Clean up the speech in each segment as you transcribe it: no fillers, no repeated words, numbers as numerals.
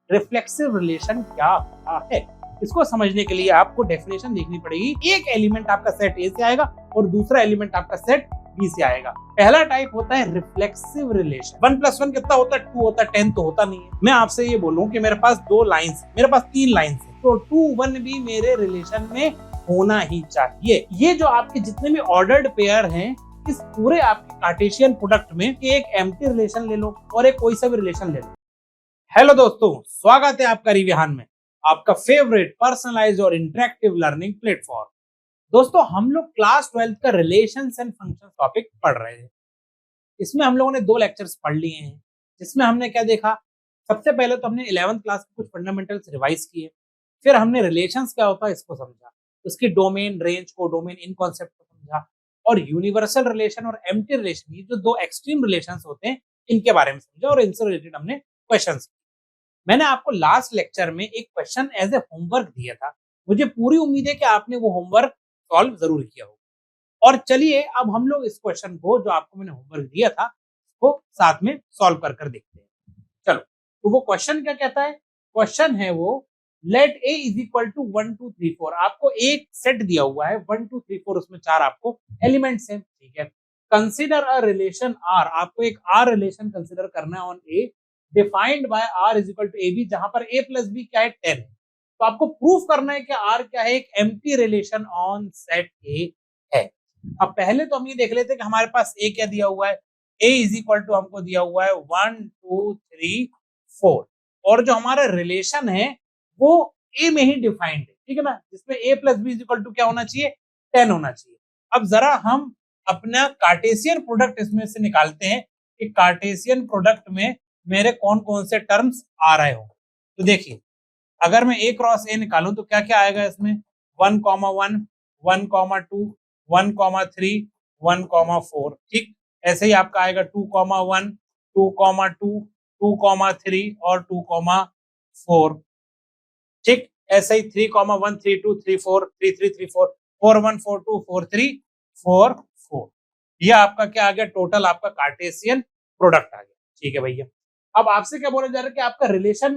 Reflexive relation क्या होता है। इसको समझने के लिए आपको डेफिनेशन देखनी पड़ेगी। एक एलिमेंट आपका सेट ए से आएगा और दूसरा एलिमेंट आपका सेट बी से आएगा। पहला टाइप होता है रिफ्लेक्सिव रिलेशन। 1 + 1 कितना होता है? 2 होता है, 10 तो होता नहीं है। मैं आपसे ये बोलूं कि मेरे पास 2 लाइंस, मेरे पास 3 लाइंस है, तो 2 1 भी मेरे रिलेशन में होना ही चाहिए। ये जो आपके जितने भी ऑर्डर्ड पेयर हैं, इस पूरे आपके कार्टेशियन प्रोडक्ट में एक एम्प्टी रिलेशन ले लो और एक कोई सा भी रिलेशन ले लो। हेलो दोस्तों, स्वागत है आपका रिविहान में, आपका फेवरेट पर्सनलाइज्ड और इंटरेक्टिव लर्निंग प्लेटफॉर्म। दोस्तों, हम लोग क्लास 12th का रिलेशंस एंड फंक्शंस टॉपिक पढ़ रहे थे। इसमें हम लोगों ने 2 लेक्चर्स पढ़ लिए हैं, जिसमें हमने क्या देखा। सबसे पहले तो हमने 11th क्लास के कुछ फंडामेंटल्स रिवाइज किए, फिर हमने रिलेशंस क्या होता है इसको समझा, उसकी डोमेन, रेंज, कोडोमेन, इन कॉन्सेप्ट को समझा, और यूनिवर्सल रिलेशन और एम्प्टी रिलेशन, ये जो 2 एक्सट्रीम रिलेशंस होते हैं, इनके बारे में समझा और इनसे रिलेटेड हमने क्वेश्चंस। मैंने आपको लास्ट लेक्चर में एक क्वेश्चन एज ए होमवर्क दिया था। मुझे पूरी उम्मीद है कि आपने वो होमवर्क सॉल्व जरूर किया होगा। और चलिए अब हम लोग इस क्वेश्चन को, जो आपको मैंने होमवर्क दिया था, वो साथ में सॉल्व कर देखते हैं। चलो, तो वो क्वेश्चन क्या कहता है? क्वेश्चन है वो, let A is equal to 1 2 3 4। आपको एक सेट दिया हुआ है 1 2 3 4, उसमें 4 आपको एलिमेंट्स हैं, ठीक है। कंसिडर अ रिलेशन आर, आपको एक आर रिलेशन कंसिडर करना है on A, defined by R is equal to A B, जहां पर ए प्लस बी क्या है? 10 है। तो आपको प्रूफ करना है कि आर क्या है? एक एम्प्टी रिलेशन ऑन सेट ए है। अब पहले तो हम ये देख लेते हैं कि हमारे पास ए क्या दिया हुआ है। ए इज इक्वल टू हमको दिया हुआ है 1 2 3 4, और जो हमारा रिलेशन है वो ए में ही डिफाइंड है, ठीक है ना, जिसमें A plus B is equal to क्या होना चाहिए? 10 होना चाहिए। अब जरा हम अपना कार्टेशियन प्रोडक्ट इसमें से निकालते हैं कि कार्टेशियन प्रोडक्ट में मेरे कौन कौन से टर्म्स आ रहे हो। तो देखिए, अगर मैं ए क्रॉस ए निकालूं तो क्या क्या आएगा इसमें? 1, 1, 1, 2, 1, 3, 1, 4, ठीक। ऐसे ही आपका आएगा 2, 1, 2, 2, 2, 3 और 2, 4, ठीक। ऐसे ही 3, 1, 3, 2, 3, 4, 3, 3, 3, 4, 4, 1, 4, 2, 4, 3, 4, 4। ये आपका क्या आ गया? टोटल आपका कार्टेशियन प्रोडक्ट आ गया, ठीक है भैया। अब आपसे क्या बोला जा रहा है कि आपका रिलेशन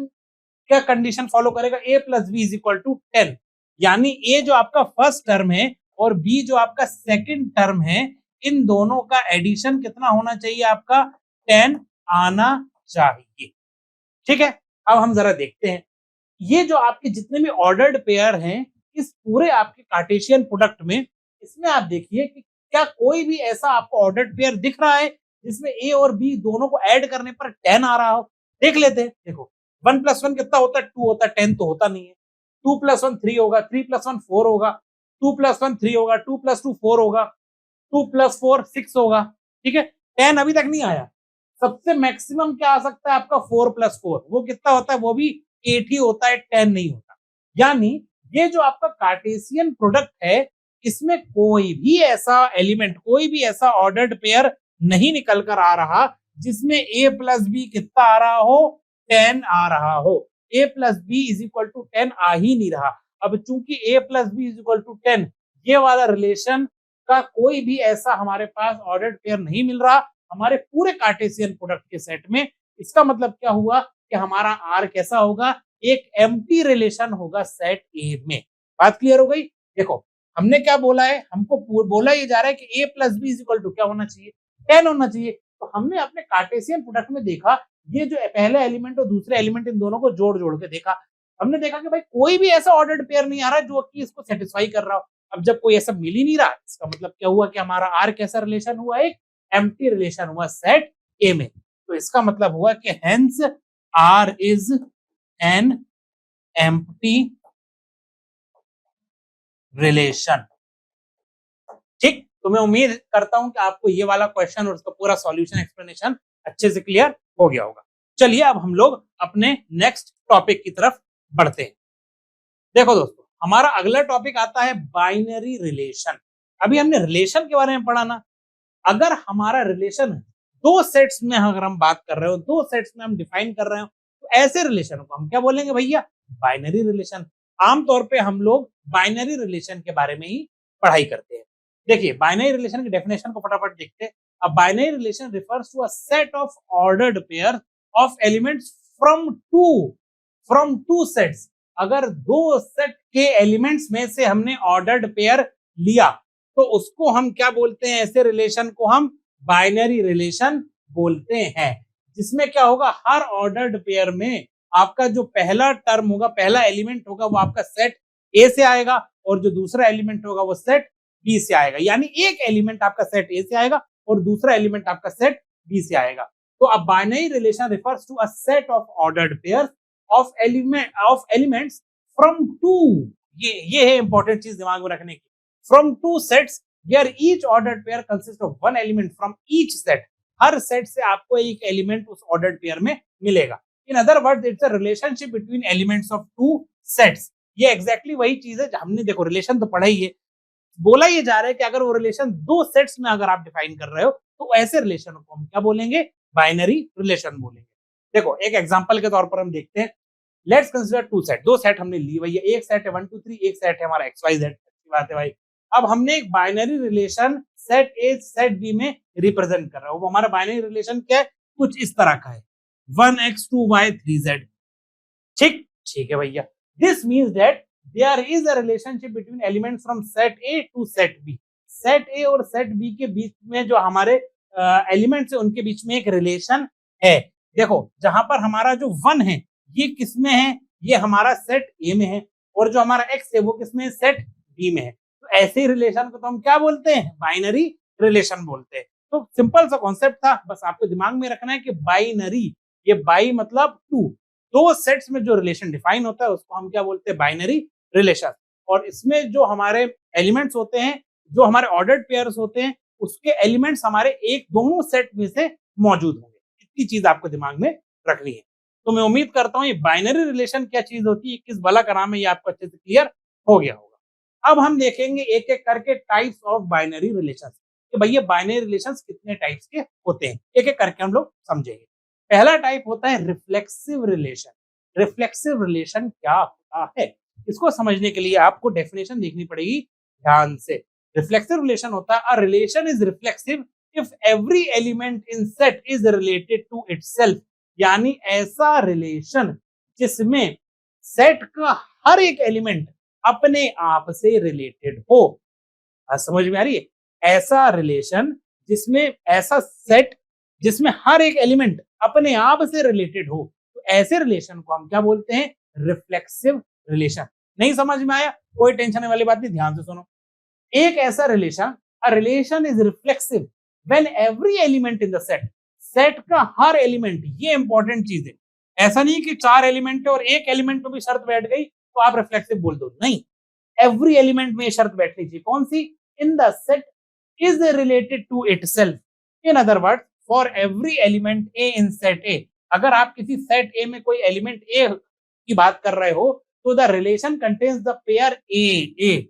क्या कंडीशन फॉलो करेगा? A plus B is equal to 10, यानी ए जो आपका फर्स्ट टर्म है और बी जो आपका सेकंड टर्म है, इन दोनों का एडिशन कितना होना चाहिए? आपका 10 आना चाहिए, ठीक है। अब हम जरा देखते हैं, ये जो आपके जितने भी ऑर्डर्ड पेयर हैं इस पूरे आपके कार्टेशियन प्रोडक्ट में, इसमें आप देखिए कि क्या कोई भी ऐसा आपको ऑर्डर्ड पेयर दिख रहा है जिसमें ए और बी दोनों को ऐड करने पर 10 आ रहा हो? देख लेते हैं। देखो, 1 + 1 कितना होता है? 2 होता है, 10 तो होता नहीं है। 2 + 1 3 होगा, 3 + 1 4 होगा, 2 + 1 3 होगा, 2 + 2 4 होगा, 2 + 4 6 होगा, ठीक है। 10 अभी तक नहीं आया। सबसे मैक्सिमम क्या आ सकता है आपका? 4 + 4, वो कितना होता है? वो भी 8 ही होता है, 10 नहीं होता। यानी ये जो आपका कार्टेशियन प्रोडक्ट है, इसमें कोई भी ऐसा एलिमेंट, कोई भी ऐसा ऑर्डर्ड पेयर नहीं निकल कर आ रहा जिसमें a प्लस बी कितना आ रहा हो? 10 आ रहा हो। a plus B is equal to 10 आ ही नहीं रहा। अब चूंकि a plus B is equal to 10, ये वाला रिलेशन का कोई भी ऐसा हमारे पास ऑर्डर्ड पेयर नहीं मिल रहा हमारे पूरे कार्टेशियन प्रोडक्ट के सेट में। इसका मतलब क्या हुआ कि हमारा आर कैसा होगा? एक एम्प्टी रिलेशन होगा सेट ए में। बात क्लियर हो गई? देखो, हमने क्या बोला है? हमको बोला ये जा रहा है कि a plus B is equal to क्या होना चाहिए? 10 होना चाहिए। तो हमने अपने कार्टेशियन प्रोडक्ट में देखा, ये जो पहला एलिमेंट और दूसरे एलिमेंट, इन दोनों को जोड़ जोड़ के देखा। हमने देखा कि भाई कोई भी ऐसा ऑर्डर्ड पेयर नहीं आ रहा जो कि इसको सेटिस्फाई कर रहा हो। अब जब कोई ऐसा मिल ही नहीं रहा, इसका मतलब क्या हुआ कि हमारा आर कैसा रिलेशन हुआ? एक एम्प्टी रिलेशन हुआ सेट ए में। तो इसका मतलब हुआ कि hence R is an empty relation, ठीक। तो मैं उम्मीद करता हूं कि आपको ये वाला क्वेश्चन और उसका पूरा सॉल्यूशन एक्सप्लेनेशन अच्छे से क्लियर हो गया होगा। चलिए अब हम लोग अपने नेक्स्ट टॉपिक की तरफ बढ़ते हैं। देखो दोस्तों, हमारा अगला टॉपिक आता है बाइनरी रिलेशन। अभी हमने रिलेशन के बारे में पढ़ा ना। अगर हमारा रिलेशन 2 सेट्स में अगर हम बात कर रहे हो, 2 सेट्स में हम डिफाइन कर रहे हो, तो ऐसे रिलेशन को हम क्या बोलेंगे भैया? Binary relation. आमतौर पे हम लोग बाइनरी रिलेशन के बारे में ही पढ़ाई करते हैं। देखिए, बाइनरी रिलेशन की डेफिनेशन को फटाफट देखते हैं। A binary relation refers to a set of ordered pair of elements from two sets, अगर दो सेट के एलिमेंट्स में से हमने ऑर्डर्ड पेयर लिया तो उसको हम क्या बोलते हैं? ऐसे रिलेशन को हम बाइनरी रिलेशन बोलते हैं, जिसमें क्या होगा, हर ऑर्डर्ड पेयर में आपका जो पहला टर्म होगा, पहला एलिमेंट होगा, वो आपका सेट ए से आएगा और जो दूसरा एलिमेंट होगा वो सेट बी से आएगा। यानी एक एलिमेंट आपका सेट ए से आएगा और दूसरा एलिमेंट आपका सेट बी से आएगा। तो a binary relation refers to a set of ordered pairs of elements from two, ये है इंपॉर्टेंट चीज दिमाग में रखने की, from two sets where each ordered pair consist of one element from each set. हर सेट से आपको एक एलिमेंट उस ऑर्डर्ड पेयर में मिलेगा। In other words it's a relationship between elements of two sets. ये एग्जैक्टली वही चीज है, हमने देखो रिलेशन तो पढ़ा ही है, बोला ये जा रहा है कि अगर वो रिलेशन दो सेट्स में अगर आप डिफाइन कर रहे हो तो ऐसे रिलेशन को हम क्या बोलेंगे? बाइनरी रिलेशन बोलेंगे। देखो एक एग्जांपल के तौर पर हम देखते हैं, लेट्स कंसीडर टू सेट, दो सेट हमने ली भैया, एक सेट है 1 2 3, एक सेट है हमारा XYZ। अच्छी बात है भाई। अब हमने एक binary relation set A set B में रिप्रेजेंट कर रहा है, वो हमारा बाइनरी रिलेशन क्या है? कुछ इस तरह का है, 1x 2y 3z। ठीक है भैया। This means that there is a relationship between elements from set A to set B. Set A और सेट बी के बीच में जो हमारे एलिमेंट्स है उनके बीच में एक रिलेशन है। देखो जहां पर हमारा जो 1 है ये किस में है? ये हमारा सेट ए में है, और जो हमारा x है वो किस में है? सेट बी में है। तो ऐसे रिलेशन को तो हम क्या बोलते हैं? बाइनरी रिलेशन बोलते हैं। तो सिंपल सा कॉन्सेप्ट था, बस आपको दिमाग में रखना है कि बाइनरी, ये बाई मतलब टू, दो सेट्स में जो रिलेशन डिफाइन होता है उसको हम क्या बोलते हैं? Binary relation. और इसमें जो हमारे एलिमेंट्स होते हैं, जो हमारे ऑर्डर्ड पेयर्स होते हैं, उसके एलिमेंट्स हमारे एक दोनों सेट में से मौजूद होंगे। इतनी चीज आपको दिमाग में रखनी है। तो मैं उम्मीद करता हूं ये बाइनरी रिलेशन क्या चीज होती है, किस बला का नाम है, ये आपको अच्छे से क्लियर हो गया होगा। अब हम देखेंगे एक एक करके टाइप्स ऑफ बाइनरी रिलेशंस, कि भैया बाइनरी रिलेशंस कितने टाइप्स के होते हैं, एक एक करके हम लोग समझेंगे। पहला टाइप होता है रिफ्लेक्सिव रिलेशन। रिफ्लेक्सिव रिलेशन क्या होता है, इसको समझने के लिए आपको डेफिनेशन देखनी पड़ेगी ध्यान से। रिफ्लेक्सिव रिलेशन होता है a relation is reflexive if every element in set is related to itself. यानी ऐसा रिलेशन जिसमें सेट का हर एक एलिमेंट अपने आप से रिलेटेड हो। समझ में आ रही है? ऐसा रिलेशन जिसमें, ऐसा सेट जिसमें हर एक एलिमेंट अपने आप से रिलेटेड हो, तो ऐसे रिलेशन को हम क्या बोलते हैं? Reflexive relation. नहीं समझ में आया? कोई टेंशन वाली बात नहीं, ध्यान से सुनो। एक ऐसा relation, a relation is reflexive when every element in the set, set का हर एलिमेंट, ये इंपॉर्टेंट चीज है। ऐसा नहीं कि 4 एलिमेंट है और एक एलिमेंट पे भी शर्त बैठ गई तो आप रिफ्लेक्सिव बोल दो, नहीं, एवरी एलिमेंट में शर्त बैठनी चाहिए। कौन सी? In the set is related to itself. In other word, for every element a in set A, अगर आप किसी सेट ए में कोई एलिमेंट ए की बात कर रहे हो तो the relation contains the pair a a.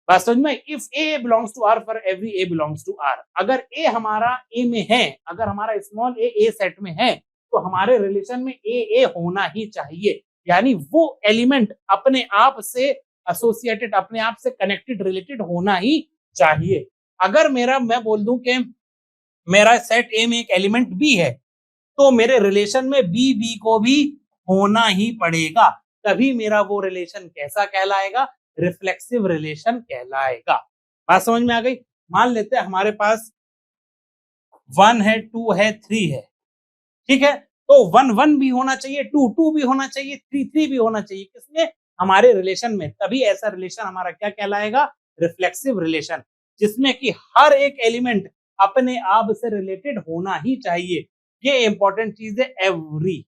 बात समझ में? If a belongs to R for every a belongs R, अगर ए हमारा ए में है, अगर हमारा स्मॉल ए सेट में है, तो हमारे रिलेशन में ए होना ही चाहिए। यानी वो एलिमेंट अपने आप से एसोसिएटेड, अपने आप से कनेक्टेड, रिलेटेड होना ही चाहिए। अगर मैं बोल दूं कि मेरा सेट ए में एक एलिमेंट बी है, तो मेरे रिलेशन में बी को भी होना ही पड़ेगा, तभी मेरा वो रिलेशन कैसा कहलाएगा? रिफ्लेक्सिव रिलेशन कहलाएगा। बात समझ में आ गई? मान लेते हैं हमारे पास 1 है, 2 है, 3 है, ठीक है, तो 1 भी होना चाहिए, 2 भी होना चाहिए, 3 भी होना चाहिए। किसमें? हमारे रिलेशन में। तभी ऐसा रिलेशन हमारा क्या कहलाएगा? रिफ्लेक्सिव रिलेशन, जिसमें कि हर एक एलिमेंट अपने आप से रिलेटेड होना ही चाहिए। ये इंपॉर्टेंट चीज है, एवरी।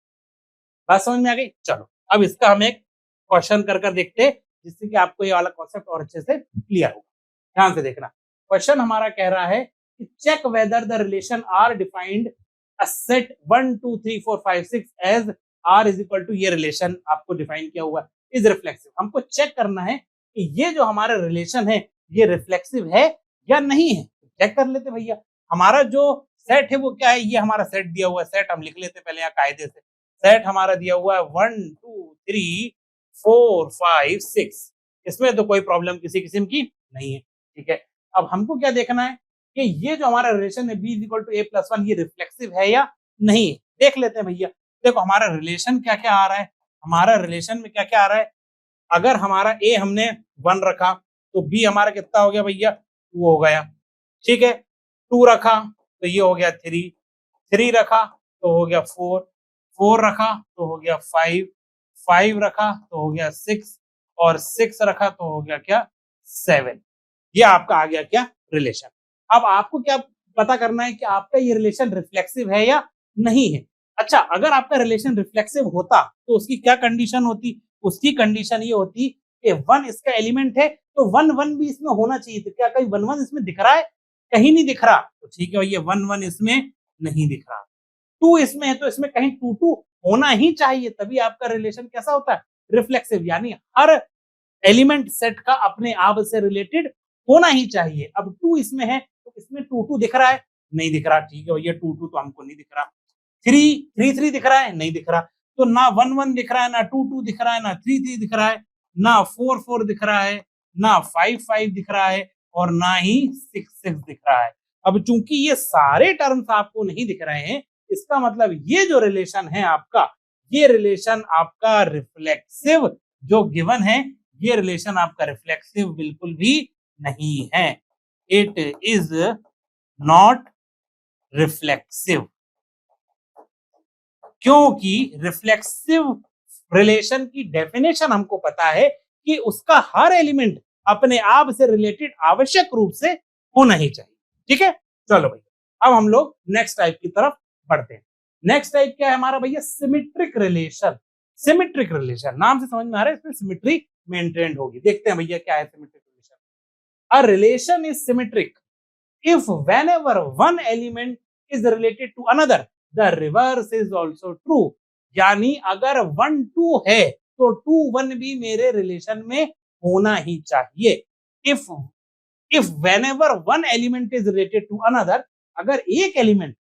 बात समझ में आ गई? चलो अब इसका हम एक क्वेश्चन कर देखते हैं, जिससे कि आपको ये वाला कॉन्सेप्ट और अच्छे से क्लियर होगा। ध्यान से देखना। क्वेश्चन हमारा कह रहा है कि check whether the relation R defined a set 1 2 3 4 5 6 as R is equal to, ये रिलेशन आपको डिफाइन किया हुआ इज रिफ्लेक्सिव। हमको चेक करना है कि ये जो हमारा रिलेशन है ये रिफ्लेक्सिव है या नहीं है। चेक कर लेते भैया। हमारा जो सेट है वो क्या है? ये हमारा सेट दिया हुआ है, सेट हम लिख लेते पहले यहाँ कायदे से। सेट हमारा दिया हुआ है 1 2 3 4 5 6, इसमें तो कोई प्रॉब्लम किसी किस्म की नहीं है, ठीक है। अब हमको क्या देखना है कि ये जो हमारा रिलेशन है b = a + 1, ये रिफ्लेक्सिव है या नहीं। देख लेते हैं भैया। देखो हमारा रिलेशन क्या क्या आ रहा है, हमारा रिलेशन में क्या क्या आ रहा है, अगर हमारा ए हमने 1 रखा तो बी हमारा कितना हो गया भैया, 2 हो गया, ठीक है। 2 रखा तो ये हो गया 3, 3 रखा तो हो गया 4, 4 रखा तो हो गया 5, 5 रखा तो हो गया 6 और 6 रखा तो हो गया क्या, 7। ये आपका आ गया क्या, रिलेशन। अब आपको क्या पता करना है कि आपका ये रिलेशन रिफ्लेक्सिव है या नहीं है। अच्छा, अगर आपका रिलेशन रिफ्लेक्सिव होता तो उसकी क्या कंडीशन होती, उसकी कंडीशन ये होती कि 1 इसका एलिमेंट है तो 1 1 भी इसमें होना चाहिए। तो क्या कहीं 1 1 इसमें दिख रहा है, कहीं नहीं दिख रहा, तो ठीक है ये 1 1 इसमें नहीं दिख रहा। 2 इसमें है तो इसमें कहीं 2 2 होना ही चाहिए, तभी आपका रिलेशन कैसा होता है, रिफ्लेक्सिव। यानी हर एलिमेंट सेट का अपने आप से रिलेटेड होना ही चाहिए। अब 2 इसमें है तो इसमें 2 2 दिख रहा है, नहीं दिख रहा, ठीक है ये 2 2 तो हमको नहीं दिख रहा। 3 3 3 दिख रहा है, नहीं दिख रहा। तो ना 1 1 दिख रहा है, ना 2 2 दिख रहा है, ना 3 3 दिख रहा है, ना 4 4 दिख रहा है, ना 5 5 दिख रहा है और ना ही 6 6 दिख रहा है। अब चूंकि ये सारे टर्म्स आपको नहीं दिख रहे हैं, इसका मतलब ये जो रिलेशन है आपका, ये रिलेशन आपका रिफ्लेक्सिव जो गिवन है, ये रिलेशन आपका रिफ्लेक्सिव बिल्कुल भी नहीं है। इट इज नॉट रिफ्लेक्सिव, क्योंकि रिफ्लेक्सिव रिलेशन की डेफिनेशन हमको पता है कि उसका हर एलिमेंट अपने आप से रिलेटेड आवश्यक रूप से होना ही चाहिए। ठीक है, चलो भैया अब हम लोग नेक्स्ट टाइप की तरफ बढ़ते हैं। नेक्स्ट टाइप क्या है हमारा भैया, सिमेट्रिक रिलेशन। सिमेट्रिक रिलेशन नाम से समझ में आ रहा है, इसमें सिमेट्री मेंटेन्ड होगी। देखते हैं भैया क्या है symmetric relation. A relation is symmetric if whenever one element is related to another the reverse is also true। यानी अगर 1 2 है तो 2 1 भी मेरे रिलेशन में होना ही चाहिए। if whenever one element is related to another, अगर एक एलिमेंट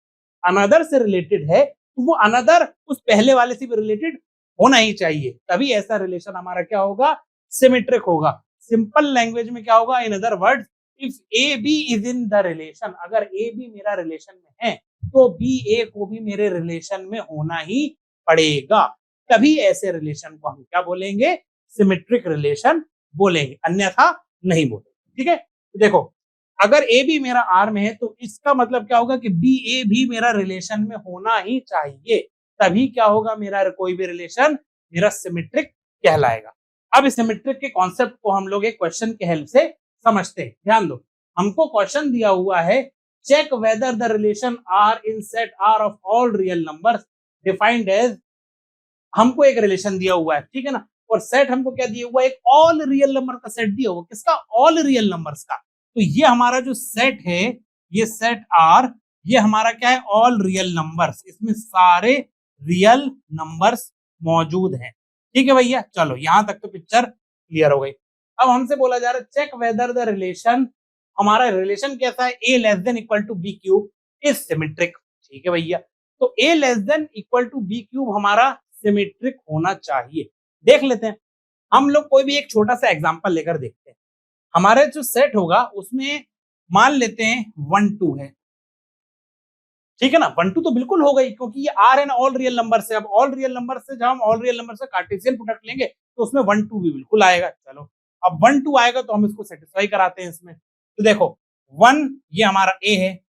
अनदर से रिलेटेड है तो वो अनदर उस पहले वाले से भी रिलेटेड होना ही चाहिए, तभी ऐसा रिलेशन हमारा क्या होगा, सिमेट्रिक होगा। सिंपल लैंग्वेज में क्या होगा, in other words if A B is in the relation, अगर ए बी मेरा रिलेशन में है तो बी ए को भी मेरे रिलेशन में होना ही पड़ेगा, तभी ऐसे रिलेशन को हम क्या बोलेंगे, सिमेट्रिक रिलेशन बोलेंगे, अन्यथा नहीं बोलेंगे। ठीक है, तो देखो अगर ए बी मेरा आर में है तो इसका मतलब क्या होगा कि बी ए भी मेरा रिलेशन में होना ही चाहिए, तभी क्या होगा, मेरा कोई भी रिलेशन मेरा सिमेट्रिक कहलाएगा। अब इस सिमेट्रिक के कॉन्सेप्ट को हम लोग एक क्वेश्चन के हेल्प से समझते हैं। ध्यान दो, हमको क्वेश्चन दिया हुआ है, check whether the relation R in set R of all real numbers defined as, हमको एक रिलेशन दिया हुआ है, ठीक है ना, और सेट हमको क्या दिया हुआ है, एक ऑल रियल नंबर का सेट दिया हुआ, किसका, ऑल रियल नंबर्स का। तो ये हमारा जो सेट है, ये सेट आर, ये हमारा क्या है, ऑल रियल नंबर्स, इसमें सारे रियल नंबर्स मौजूद हैं। ठीक है भैया, चलो यहां तक तो पिक्चर क्लियर हो गई। अब हमसे बोला जा रहा है चेक वेदर द रिलेशन, हमारा रिलेशन कैसा है, a less than equal to b cube is symmetric. ठीक है भैया, तो a less than equal to b cube हमारा सिमेट्रिक होना चाहिए। देख लेते हैं, हम लोग कोई भी एक छोटा सा एग्जांपल लेकर देखते हैं। हमारे जो सेट होगा उसमें मान लेते हैं 1 2 है, ठीक है ना, 1 2 तो बिल्कुल हो गई, क्योंकि ये R in all real number से, अब ऑल रियल नंबर से जब हम ऑल रियल नंबर से कार्टेशियन प्रोडक्ट लेंगे तो उसमें 1 2 भी बिल्कुल आएगा। चलो अब 1 2 आएगा तो हम इसको सेटिस्फाई कराते हैं इसमें। तो देखो 1 ये हमारा ए है,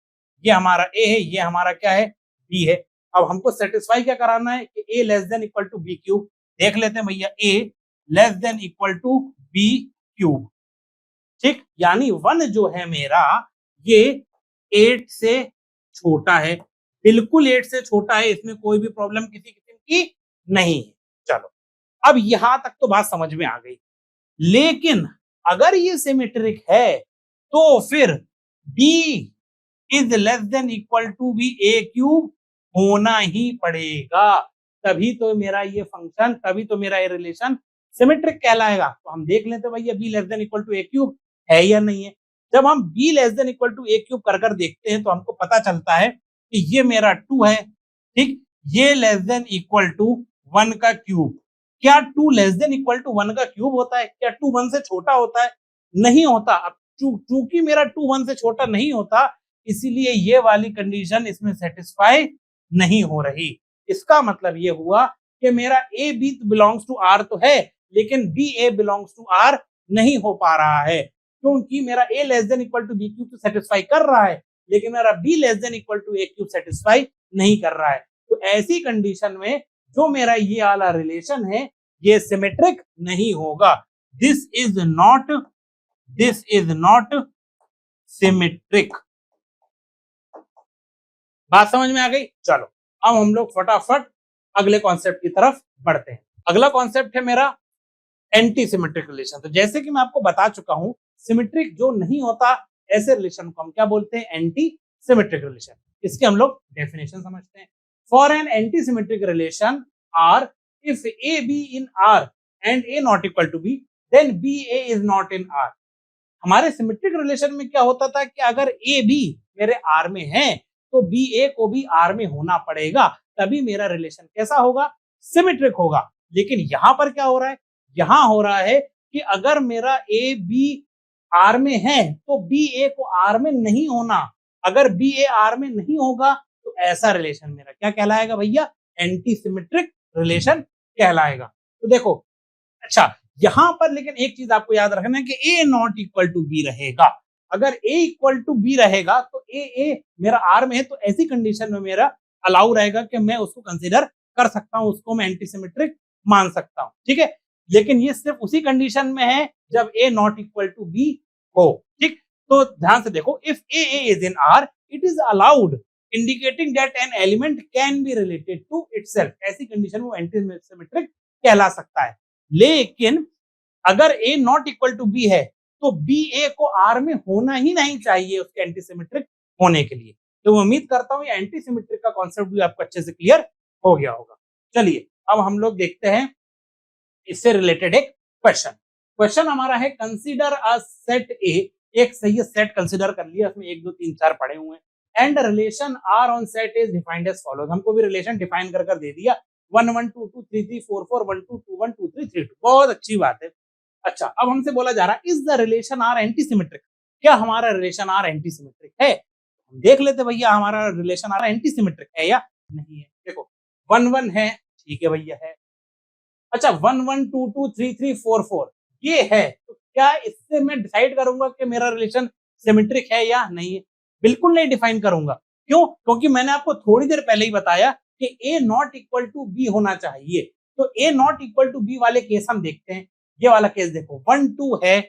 ये हमारा ए है, ये हमारा क्या है, बी है। अब हमको सेटिस्फाई क्या कराना है कि a less than equal to b cube. देख लेते हैं भैया, a less than equal to b cube, ठीक, यानी 1 जो है मेरा ये 8 से छोटा है, बिल्कुल 8 से छोटा है, इसमें कोई भी प्रॉब्लम किसी किस्म की नहीं है। चलो अब यहां तक तो बात समझ में आ गई, लेकिन अगर ये सिमेट्रिक है तो फिर b is less than equal to भी ए क्यूब होना ही पड़ेगा, तभी तो मेरा ये फंक्शन, तभी तो मेरा ये रिलेशन सिमेट्रिक कहलाएगा। तो हम देख लेते भैया b less than equal to A cube है या नहीं है। जब हम b less than equal to A cube कर देखते हैं तो हमको पता चलता है कि ये मेरा 2 है, ठीक, ये लेस देन इक्वल टू 1 का क्यूब। क्या 2 लेस देन इक्वल टू 1 का क्यूब होता है? क्या 2 1 से छोटा होता है? नहीं होता। अब चूंकि मेरा 2 1 से छोटा नहीं होता, इसीलिए ये वाली कंडीशन इसमें सेटिस्फाई नहीं हो रही। इसका मतलब ये हुआ कि कि मेरा a b belongs to R तो है, लेकिन b a belongs to R नहीं हो पा रहा है, क्योंकि मेरा a less than equal to b cube तो सेटिस्फाई कर रहा है, लेकिन मेरा b less than equal to A cube satisfy नहीं कर रहा है। तो ऐसी कंडीशन में जो मेरा ये वाला रिलेशन है ये सिमेट्रिक नहीं होगा। This is not symmetric. बात समझ में आ गई? चलो अब हम लोग फटाफट अगले कॉन्सेप्ट की तरफ बढ़ते हैं। अगला कॉन्सेप्ट है मेरा एंटी सिमेट्रिक रिलेशन। तो जैसे कि मैं आपको बता चुका हूं, सिमेट्रिक जो नहीं होता ऐसे रिलेशन को हम क्या बोलते हैं? Anti symmetric relation. इसके हम लोग डेफिनेशन समझते हैं। For an anti symmetric relation R, if A B in R and A not equal to B, then B A is not in R. हमारे सिमेट्रिक रिलेशन में क्या होता था कि अगर ए बी मेरे आर में है तो बी ए को भी आर में होना पड़ेगा, तभी मेरा रिलेशन कैसा होगा? सिमेट्रिक होगा। लेकिन यहां पर क्या हो रहा है? यहां हो रहा है कि अगर मेरा ए बी आर में है तो बी ए को आर में नहीं होना। अगर बी ए आर में नहीं होगा तो ऐसा रिलेशन मेरा क्या कहलाएगा भैया? एंटी सिमेट्रिक रिलेशन कहलाएगा। तो देखो, अच्छा यहां पर लेकिन एक चीज आपको याद रखना है कि ए नॉट इक्वल टू बी रहेगा। अगर ए इक्वल टू बी रहेगा तो ए मेरा आर में है, तो ऐसी कंडीशन में मेरा अलाउ रहेगा कि मैं उसको कंसीडर कर सकता हूं, उसको मैं एंटी सिमेट्रिक मान सकता हूं। ठीक है, लेकिन ये सिर्फ उसी कंडीशन में है जब A not equal to B हो। ठीक, तो ध्यान से देखो, if A is in R it is allowed indicating that an element can be related to itself. ऐसी कंडीशन में एंटी सिमेट्रिक कहला सकता है। लेकिन अगर A not equal to B है तो बी ए को आर में होना ही नहीं चाहिए उसके एंटी सिमेट्रिक होने के लिए। तो मैं उम्मीद करता हूं ये एंटी सिमेट्रिक का कॉन्सेप्ट भी आपको अच्छे से क्लियर हो गया होगा। चलिए अब हम लोग देखते हैं इससे रिलेटेड एक क्वेश्चन हमारा है, कंसीडर अ सेट ए। एक सही सेट कंसीडर कर लिया, उसमें 1 2 3 4 पड़े हुए हैं, and relation R on set is defined as follows. हमको भी रिलेशन डिफाइन कर दे दिया, 1 1 2 2 3 3 4 4 1 2 2 1 2 3 3 2। बहुत अच्छी बात है। अच्छा, अब हमसे बोला जा रहा है, is the relation R anti symmetric? क्या हमारा रिलेशन आर एंटी सिमेट्रिक है? हम देख लेते भैया हमारा रिलेशन आर एंटी सिमेट्रिक है या नहीं है। देखो 1 1 है, ठीक है भैया है। अच्छा 1 1 2 2 3 3 4 4 ये है, तो क्या इससे मैं डिसाइड करूंगा कि मेरा रिलेशन सिमेट्रिक है या नहीं है? बिल्कुल नहीं डिफाइन करूंगा। क्यों? क्योंकि मैंने आपको थोड़ी देर पहले ही बताया कि ए नॉट इक्वल टू बी होना चाहिए। तो ए नॉट इक्वल टू बी वाले केस हम देखते हैं। ये वाला केस देखो, 1 2 है,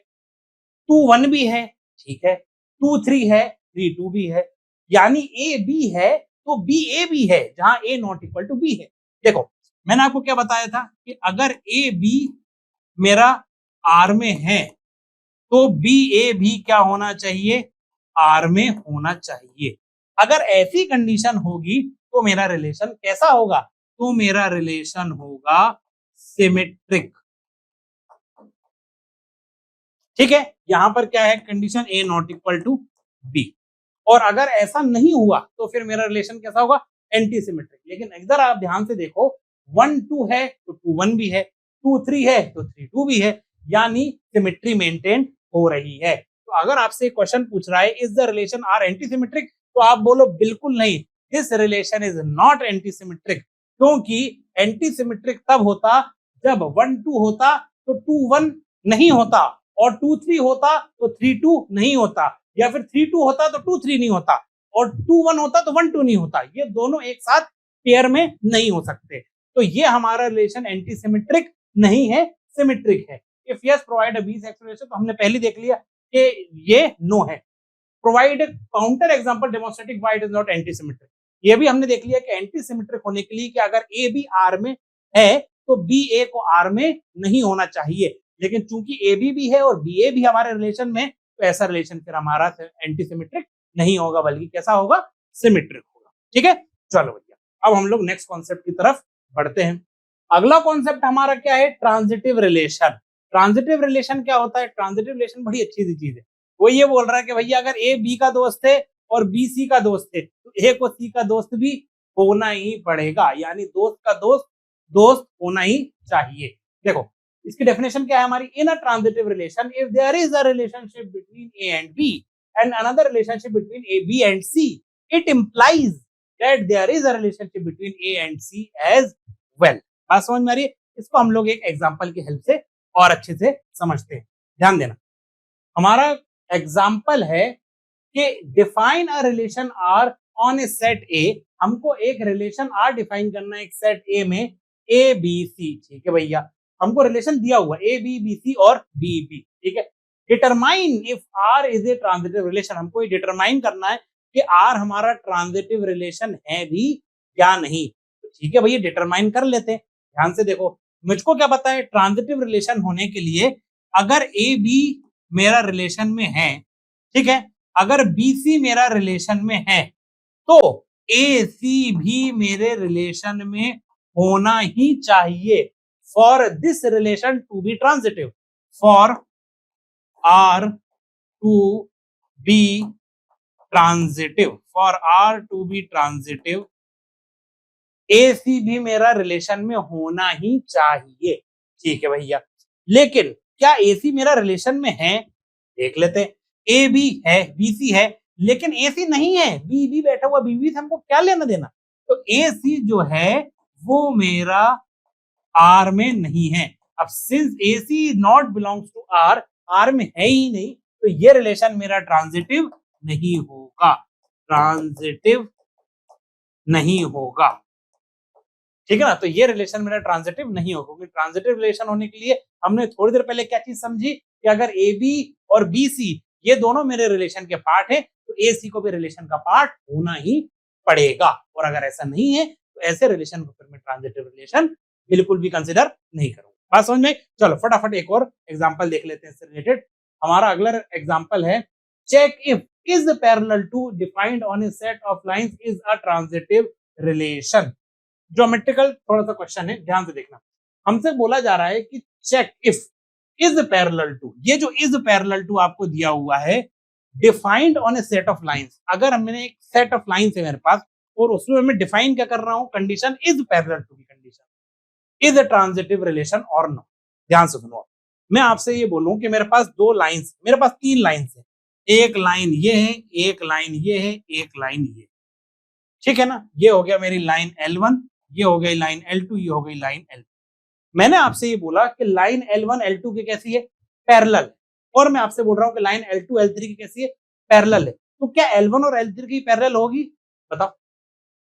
2 1 भी है, ठीक है, 2 3 है, 3 2 भी है, यानी ए बी है तो बी ए भी है जहां ए नॉट इक्वल टू बी है। देखो मैंने आपको क्या बताया था कि अगर ए बी मेरा आर में है तो बी ए भी क्या होना चाहिए? आर में होना चाहिए। अगर ऐसी कंडीशन होगी तो मेरा रिलेशन कैसा होगा? तो मेरा रिलेशन होगा सिमेट्रिक। ठीक है, यहां पर क्या है condition? A not equal to B. और अगर ऐसा नहीं हुआ तो फिर मेरा रिलेशन कैसा होगा? Anti symmetric. लेकिन अगर आप ध्यान से देखो, 1 2 है तो 2 1 भी है, 2 3 है तो 3 2 भी है, यानी सिमेट्री मेंटेन हो रही है। तो अगर आपसे क्वेश्चन पूछ रहा है is the relation R anti symmetric, तो आप बोलो बिल्कुल नहीं, this relation is not anti symmetric. क्योंकि एंटी सिमेट्रिक तब होता जब 1 2 होता तो 2 1 नहीं होता, और 2 3 होता तो 3 2 नहीं होता, या फिर 3 2 होता तो 2 3 नहीं होता, और 2 1 होता तो 1 2 नहीं होता। ये दोनों एक साथ पेयर में नहीं हो सकते। तो ये हमारा रिलेशन एंटी सिमेट्रिक नहीं है, सिमेट्रिक है। If yes provide a b sex relation, तो हमने पहले देख लिया कि ये नो है। Provide counter example demonstrating why it is not anti symmetric, ये भी हमने देख लिया कि एंटी सिमेट्रिक होने के लिए कि अगर ए बी आर में है तो बी ए को आर में नहीं होना चाहिए। लेकिन चूंकि ए बी भी है और बी ए भी हमारे रिलेशन में, तो ऐसा रिलेशन फिर हमारा एंटी सिमेट्रिक नहीं होगा, बल्कि कैसा होगा? सिमेट्रिक होगा। ठीक है, चलो भैया अब हम लोग नेक्स्ट कॉन्सेप्ट की तरफ बढ़ते हैं। अगला कॉन्सेप्ट हमारा क्या है? Transitive relation. ट्रांजिटिव रिलेशन क्या होता है? ट्रांजिटिव रिलेशन बड़ी अच्छी सी चीज है। वो ये बोल रहा है कि भैया अगर ए बी का दोस्त है और बी सी का दोस्त है तो ए को सी का दोस्त भी होना ही पड़ेगा, यानी दोस्त का दोस्त होना ही चाहिए। देखो इसकी डेफिनेशन क्या है हमारी? In a transitive relation if there is a relationship between a and b and another relationship between a b and c, it implies that there is a relationship between a and c as well. बात समझ में आ रही है? इसको हम लोग एक example की हेल्प से और अच्छे से समझते हैं। ध्यान देना, हमारा एग्जाम्पल है कि define a relation R on a set A. हमको एक रिलेशन आर डिफाइन करना है एक सेट ए में, ए बी सी। ठीक है भैया, हमको रिलेशन दिया हुआ ए बी बी सी और बी बी। ठीक है, determine if R is a transitive relation. हमको ये डिटरमाइन करना है कि आर हमारा ट्रांजिटिव रिलेशन है भी या नहीं। तो ठीक है भैया, डिटरमाइन कर लेते हैं। ध्यान से देखो, मुझको क्या पता है, ट्रांजिटिव रिलेशन होने के लिए अगर ए बी मेरा रिलेशन में है, ठीक है, अगर बी सी मेरा रिलेशन में है, तो ए सी भी मेरे रिलेशन में होना ही चाहिए for this relation to be transitive, for R to be transitive, for R to be transitive a c भी मेरा रिलेशन में होना ही चाहिए। ठीक है भैया, लेकिन क्या ए सी मेरा रिलेशन में है? देख लेते हैं। ए बी है, बी सी है, लेकिन ए सी नहीं है, बी बी बैठा हुआ, बी बी से हमको क्या लेना देना? तो ए सी जो है वो मेरा आर में नहीं है। अब since A C not belongs to R में है ही नहीं, तो ये रिलेशन मेरा ट्रांजिटिव नहीं होगा, ट्रांजिटिव नहीं होगा। ठीक है ना, तो ये रिलेशन मेरा ट्रांजिटिव नहीं होगा, क्योंकि ट्रांजिटिव रिलेशन होने के लिए हमने थोड़ी देर पहले क्या चीज समझी कि अगर ए बी और बी सी ये दोनों मेरे रिलेशन के पार्ट है, तो ए सी को भी रिलेशन का पार्ट होना ही पड़ेगा। और अगर ऐसा नहीं है तो ऐसे रिलेशन को फिर मैं ट्रांजिटिव रिलेशन बिल्कुल भी कंसिडर नहीं करूंगा। बात समझ में? चलो फटाफट एक और एग्जाम्पल देख लेते हैं इससे रिलेटेड। हमारा अगला एग्जाम्पल है, check if is parallel to defined on a set of lines is a transitive relation. Geometrical थोड़ा सा क्वेश्चन है, ध्यान से देखना। हमसे बोला जा रहा है कि check if is parallel to, ये जो इज पैरेलल टू आपको दिया हुआ है, defined on a set of lines. अगर हमने एक सेट ऑफ लाइंस है मेरे पास और उसमें मैं डिफाइन क्या कर रहा हूं, कंडीशन इज पैरेलल टू की condition is a transitive relation और नो। ध्यान से सुनो, मैं आपसे ये बोलूं कि मेरे पास दो लाइंस, मेरे पास तीन लाइंस है, एक लाइन ये है, एक लाइन ये है, एक लाइन ये। ठीक है ना, ये हो गया मेरी लाइन L1, ये हो गई लाइन L2, ये हो गई लाइन L2। मैंने आपसे ये बोला कि लाइन L1 L2 की कैसी है, पैरेलल, और मैं आपसे बोल रहा हूं कि लाइन L2 L3 की कैसी है, पैरेलल है। तो क्या L1 और L3 की पैरेलल होगी? बताओ,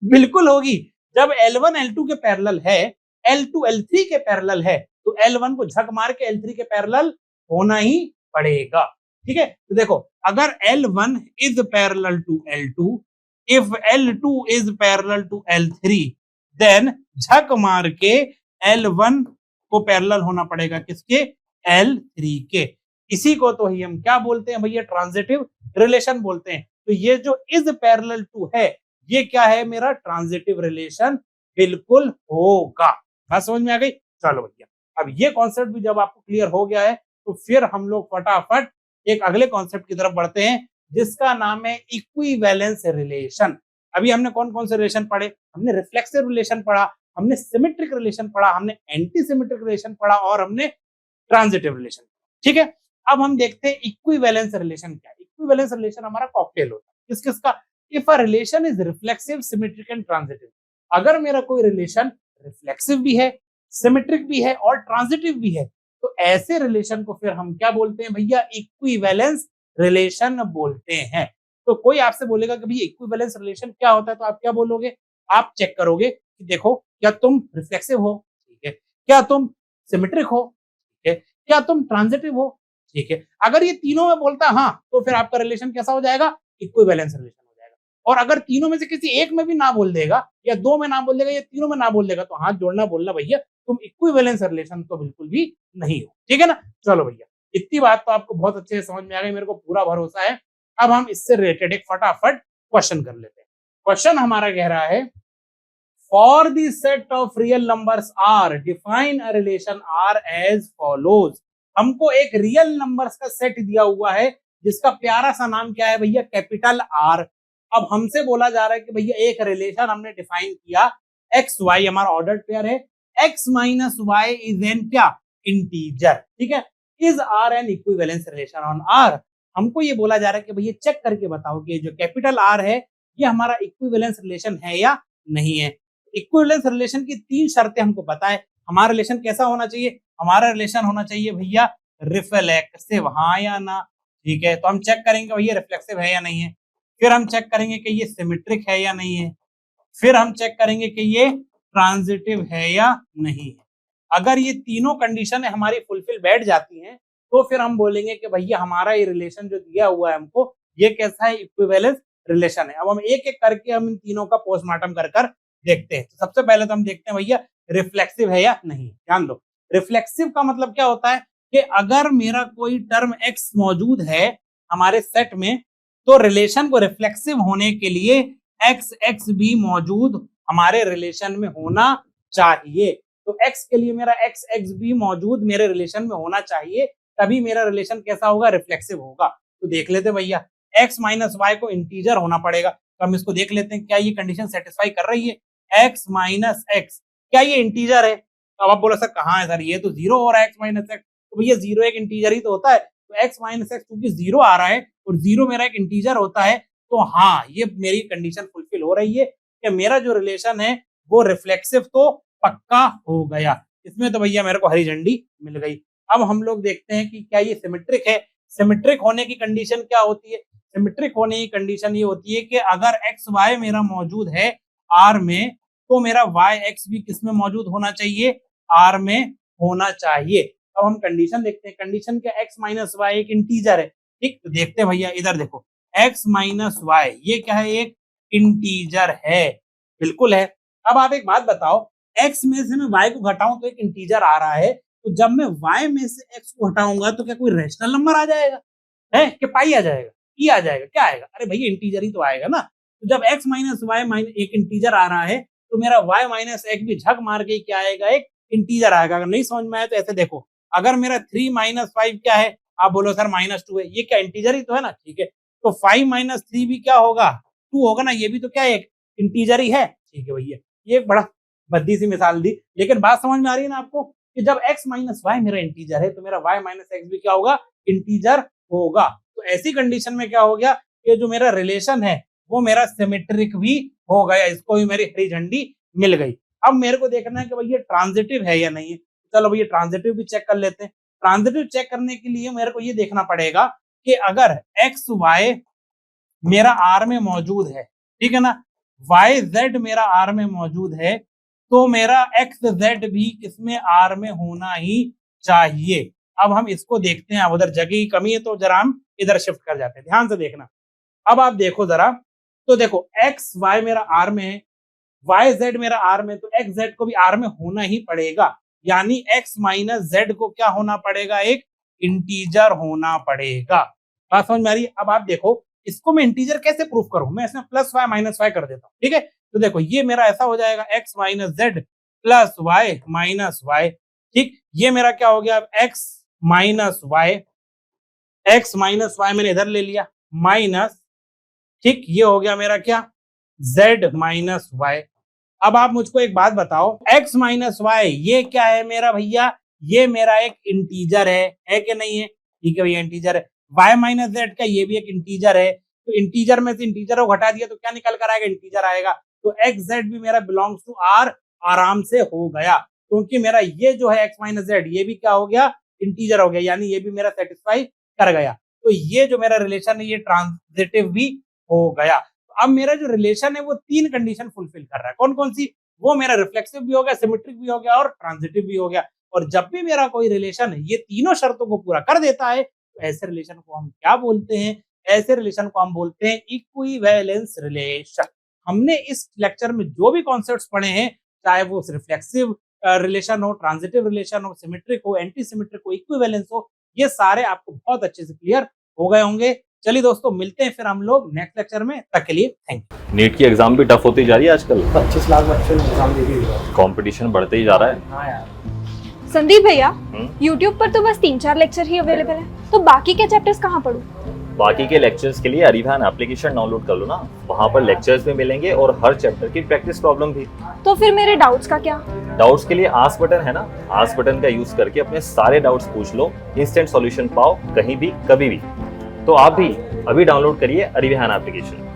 बिल्कुल होगी। जब L1 L2 के पैरेलल है, L2 L3 के पैरेलल है, तो L1 को झक मार के L3 के पैरेलल होना ही पड़ेगा। ठीक है, तो देखो, अगर L1 is parallel to L2, if L2 is parallel to L3, then झक मार के L1 को पैरेलल होना पड़ेगा किसके, L3 के। इसी को तो ही हम क्या बोलते हैं भैया, ट्रांजिटिव रिलेशन बोलते हैं। तो ये जो इज पैरेलल टू है, ये क्या है, मेरा ट्रांजिटिव रिलेशन बिल्कुल होगा। बात समझ में आ गई? चलो भैया, अब ये कॉन्सेप्ट भी जब आपको क्लियर हो गया है, तो फिर हम लोग फटाफट एक अगले कॉन्सेप्ट की तरफ बढ़ते हैं, जिसका नाम है इक्विवेलेंस रिलेशन। अभी हमने कौन कौन से रिलेशन पढ़े? हमने रिफ्लेक्सिव रिलेशन पढ़ा, हमने सिमेट्रिक रिलेशन पढ़ा, हमने एंटी सिमेट्रिक रिलेशन पढ़ा और हमने ट्रांजिटिव रिलेशन। ठीक है, अब हम देखते हैं इक्विवेलेंस रिलेशन क्या है। इक्विवेलेंस रिलेशन हमारा कॉकटेल होता है, किस किस का? If a relation is reflexive, symmetric and transitive. अगर मेरा कोई रिलेशन रिफ्लेक्सिव भी है, सिमेट्रिक भी है और ट्रांजिटिव भी है, तो ऐसे रिलेशन को फिर हम क्या बोलते हैं भैया, इक्विवेलेंस रिलेशन बोलते हैं। तो कोई आपसे बोलेगा कि भैया इक्विवेलेंस रिलेशन क्या होता है, तो आप क्या बोलोगे? आप चेक करोगे कि देखो, क्या तुम रिफ्लेक्सिव हो, ठीक है, क्या तुम सिमेट्रिक हो, ठीक है, क्या तुम ट्रांजिटिव हो, ठीक है। अगर ये तीनों में बोलता हाँ, तो फिर आपका रिलेशन कैसा हो जाएगा, इक्विवेलेंस रिलेशन हो जाएगा। और अगर तीनों में से किसी एक में भी ना बोल देगा, या दो में ना बोल देगा, या तीनों में ना बोल देगा, तो हाथ जोड़ना बोलना भैया तुम इक्विवेलेंस रिलेशन तो बिल्कुल भी नहीं हो। ठीक है ना, चलो भैया, इतनी बात तो आपको बहुत अच्छे से समझ में आ गई, मेरे को पूरा भरोसा है। अब हम इससे रिलेटेड एक फटाफट क्वेश्चन कर लेते हैं। क्वेश्चन हमारा कह रहा है, for the set of real numbers R define a relation R as follows. हमको एक रियल नंबर्स का सेट दिया हुआ है, जिसका प्यारा सा नाम क्या है भैया, कैपिटल आर। अब हमसे बोला जा रहा है कि भैया एक रिलेशन हमने डिफाइन किया, एक्स वाई हमारा ऑर्डर्ड पेयर है, x minus y is an क्या, इंटीजर। ठीक है, is R an equivalence relation on R. हमको ये बोला जा रहा है कि भैया चेक करके बताओ कि जो कैपिटल आर है, ये हमारा इक्विवेलेंस रिलेशन है या नहीं है। इक्विवेलेंस रिलेशन की 3 शर्तें हमको पता है। हमारा रिलेशन कैसा होना चाहिए? हमारा रिलेशन होना चाहिए भैया रिफ्लेक्सिव, हाँ या ना। ठीक है, तो हम चेक करेंगे भैया रिफ्लेक्सिव है या नहीं है। फिर हम चेक करेंगे कि ये सिमेट्रिक है या नहीं है। फिर हम चेक करेंगे कि ये ट्रांजिटिव है या नहीं है। अगर ये तीनों कंडीशन हमारी फुलफिल बैठ जाती हैं तो फिर हम बोलेंगे कि भैया हमारा ये रिलेशन जो दिया हुआ है हमको, ये कैसा है? इक्विवेलेंस रिलेशन है। अब हम एक एक करके हम इन तीनों का पोस्टमार्टम कर कर देखते हैं। तो सबसे पहले तो हम देखते हैं भैया रिफ्लेक्सिव है या नहीं। ध्यान दो, रिफ्लेक्सिव का मतलब क्या होता है कि अगर मेरा कोई टर्म x मौजूद है हमारे सेट में, तो रिलेशन को रिफ्लेक्सिव होने के लिए x भी मौजूद हमारे रिलेशन में होना चाहिए। तो x के लिए मेरा x भी मौजूद मेरे रिलेशन में होना चाहिए, तभी मेरा रिलेशन कैसा होगा? रिफ्लेक्सिव होगा। तो देख लेते भैया x माइनस वाई को इंटीजर होना पड़ेगा। तो हम इसको देख लेते हैं क्या ये कंडीशन सेटिस्फाई कर रही है। x माइनस एक्स, क्या ये इंटीजर है? अब आप बोलो सर कहाँ है सर, ये तो जीरो हो रहा है x माइनस एक्स। तो भैया जीरो एक इंटीजर ही तो होता है। तो x माइनस एक्स क्योंकि जीरो आ रहा है और जीरो मेरा एक इंटीजर होता है, तो हाँ ये मेरी कंडीशन फुलफिल हो रही है कि मेरा जो रिलेशन है वो रिफ्लेक्सिव तो पक्का हो गया। इसमें तो भैया मेरे को हरी झंडी मिल गई। अब हम लोग देखते हैं कि क्या ये सिमेट्रिक है। सिमेट्रिक होने की कंडीशन क्या होती है? सिमेट्रिक होने की कंडीशन ये होती है कि अगर एक्स वाई मेरा मौजूद है आर में, तो मेरा वाई एक्स भी किस में मौजूद होना चाहिए? आर में होना चाहिए। अब हम कंडीशन देखते हैं। कंडीशन क्या? एक्स माइनस वाई एक इंटीजर है। ठीक, तो देखते हैं भैया इधर देखो, एक्स माइनस वाई ये क्या है? एक इंटीजर है। बिल्कुल है। अब आप एक बात बताओ, एक्स में से मैं वाई को घटाऊं तो एक इंटीजर आ रहा है, तो जब मैं वाई में से एक्स को हटाऊंगा तो क्या कोई रैशनल नंबर आ जाएगा? है कि पाई आ जाएगा, ई आ जाएगा, क्या आएगा? अरे भैया इंटीजर ही तो आएगा ना। तो जब एक्स माइनस वाई माइनस एक इंटीजर आ रहा है, तो मेरा वाई माइनस एक्स भी झक मार के क्या आएगा? एक इंटीजर आएगा। अगर नहीं समझ में आया तो ऐसे देखो, अगर मेरा 3 माइनस 5 क्या है? आप बोलो सर -2 है, ये क्या इंटीजर ही तो है ना। ठीक है, तो 5 माइनस 3 भी क्या होगा? 2 होगा ना। ये भी तो क्या है? एक इंटीजर ही है। ठीक है भैया, ये एक बड़ा भद्दी सी मिसाल दी, लेकिन बात समझ में आ रही है ना आपको कि जब x माइनस वाई मेरा इंटीजर है तो मेरा y माइनस एक्स भी क्या होगा? इंटीजर होगा। तो ऐसी कंडीशन में क्या हो गया कि जो मेरा रिलेशन है वो मेरा सिमेट्रिक भी हो गया। इसको भी मेरी हरी झंडी मिल गई। अब मेरे को देखना है कि भैया ट्रांजिटिव है या नहीं है। चलो भैया ट्रांजिटिव भी चेक कर लेते हैं। ट्रांजिटिव चेक करने के लिए मेरे को ये देखना पड़ेगा कि अगर एक्स वाई मेरा आर में मौजूद है, ठीक है ना, वाई जेड मेरा आर में मौजूद है, तो मेरा एक्स जेड भी किसमें? आर में होना ही चाहिए। अब हम इसको देखते हैं। अब उधर जगह की कमी है तो जरा हम इधर शिफ्ट कर जाते हैं। ध्यान से देखना। अब आप देखो जरा, तो देखो एक्स वाई मेरा आर में है, वाई जेड मेरा आर में, तो एक्स जेड को भी आर में होना ही पड़ेगा। यानी एक्स माइनस जेड को क्या होना पड़ेगा? एक इंटीजर होना पड़ेगा। बात समझ में आ रही है? अब आप देखो, इसको मैं इंटीजर कैसे प्रूफ करूं? मैं इसमें प्लस वाई माइनस वाई कर देता हूं। ठीक है, तो देखो ये मेरा ऐसा हो जाएगा x minus z plus y minus y. ठीक, ये मेरा क्या हो गया? X minus y, x minus y मैंने इधर ले लिया माइनस, ठीक, ये हो गया मेरा क्या? Z minus y. अब आप मुझको एक बात बताओ, एक्स माइनस वाई ये क्या है मेरा भैया? ये मेरा एक इंटीजर है कि नहीं है? ठीक है भैया इंटीजर है। वाई माइनस जेड का ये भी एक इंटीजर है। तो इंटीजर में से इंटीजर को घटा दिया तो क्या निकल कर आएगा? इंटीजर आएगा। तो एक्स जेड भी मेरा बिलोंग्स टू आर आराम से हो गया, क्योंकि मेरा ये जो है एक्स माइनस जेड ये भी क्या हो गया? इंटीजर हो गया, यानी ये भी मेरा सेटिस्फाई कर गया। तो ये जो मेरा रिलेशन है ये ट्रांजिटिव भी हो गया। तो अब मेरा जो रिलेशन है वो 3 कंडीशन फुलफिल कर रहा है। कौन कौन सी? वो मेरा रिफ्लेक्सिव भी हो गया, सिमेट्रिक भी हो गया और ट्रांजिटिव भी हो गया। और जब भी मेरा कोई रिलेशन ये तीनों शर्तों को पूरा कर देता है, तो ऐसे रिलेशन को हम क्या बोलते हैं? ऐसे रिलेशन को हम बोलते हैं इक्विवेलेंस रिलेशन। हमने इस लेक्चर में जो भी कॉन्सेप्ट्स पढ़े हैं, चाहे वो रिफ्लेक्सिव रिलेशन हो, ट्रांजिटिव रिलेशन हो, सिमेट्रिक हो, एंटी सिमेट्रिक हो, इक्विवेलेंस हो, ये सारे आपको बहुत अच्छे से क्लियर हो गए होंगे। चलिए दोस्तों, मिलते हैं फिर हम लोग नेक्स्ट लेक्चर में। तक के लिए थैंक यू। नीट की एग्जाम भी टफ होती जा रही है आजकल। 25 लाख बच्चों ने एग्जाम दे दिया। कंपटीशन बढ़ते ही जा रहा है। हाँ यार। संदीप भैया, YouTube पर तो बस 3-4 लेक्चर ही अवेलेबल है, तो बाकी के चैप्टर्स कहाँ पढूं? बाकी के लेक्चर्स के लिए अरिवहन एप्लीकेशन डाउनलोड कर लो ना। वहाँ पर लेक्चर्स भी मिलेंगे और हर चैप्टर की प्रैक्टिस प्रॉब्लम भी। तो फिर मेरे डाउट्स का क्या? डाउट्स के लिए आस्क बटन है ना, आस्क बटन का यूज करके अपने सारे डाउट्स पूछ लो। इंस्टेंट सॉल्यूशन पाओ कहीं भी कभी भी। तो आप भी अभी डाउनलोड करिए अरिवहन एप्लीकेशन।